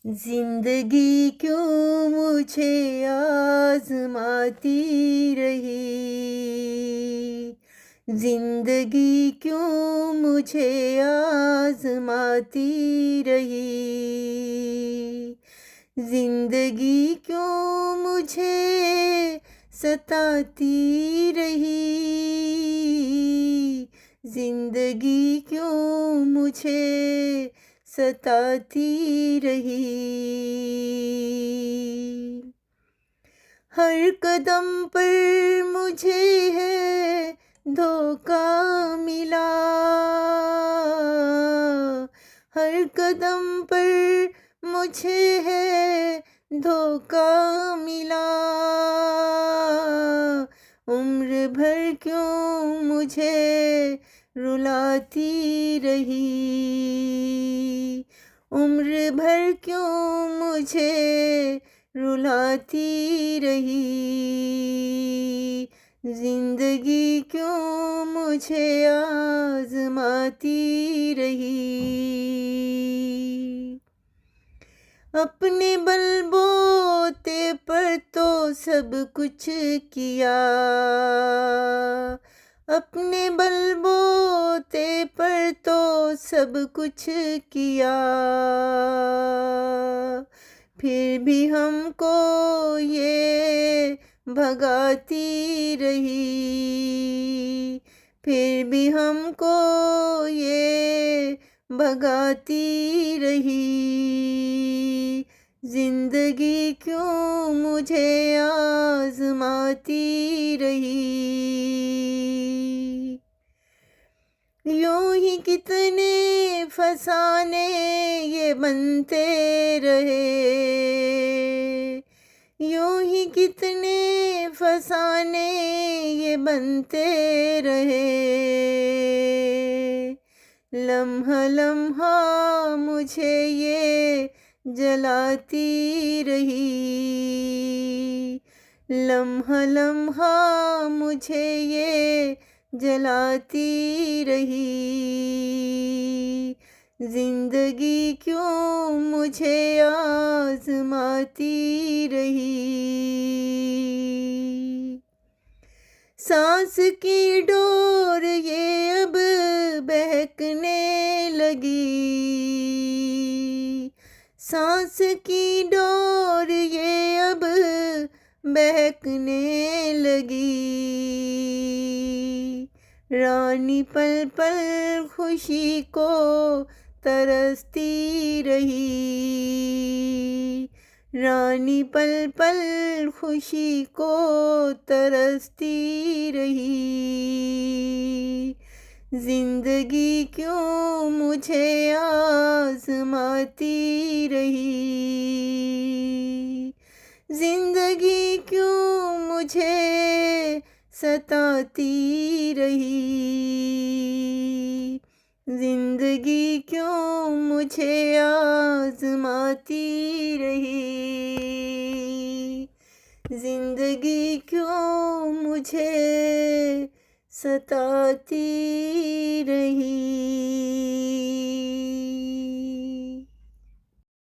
जिंदगी क्यों मुझे आजमाती रही, जिंदगी क्यों मुझे आजमाती रही, जिंदगी क्यों मुझे सताती रही, जिंदगी क्यों मुझे सताती रही। हर कदम पर मुझे है धोखा मिला, हर कदम पर मुझे है धोखा मिला, उम्र भर क्यों मुझे रुलाती रही, उम्र भर क्यों मुझे रुलाती रही, जिंदगी क्यों मुझे आजमाती रही। अपने बलबूते पर तो सब कुछ किया, अपने बलबूते पर तो सब कुछ किया, फिर भी हमको ये भगाती रही, फिर भी हमको ये भगाती रही, जिंदगी क्यों मुझे आजमाती रही। यूं ही कितने फसाने ये बनते रहे, यूं ही कितने फसाने ये बनते रहे, लम्हा लम्हा मुझे ये जलाती रही, लम्हा लम्हा मुझे ये जलाती रही, जिंदगी क्यों मुझे आजमाती रही। सांस की डोर ये अब बहकने लगी, सांस की डोर ये अब बहकने लगी, रानी पल पल खुशी को तरसती रही, रानी पल पल खुशी को तरसती रही, जिंदगी क्यों मुझे आजमाती रही, जिंदगी क्यों मुझे सताती रही, जिंदगी क्यों मुझे आजमाती रही, जिंदगी क्यों मुझे सताती रही।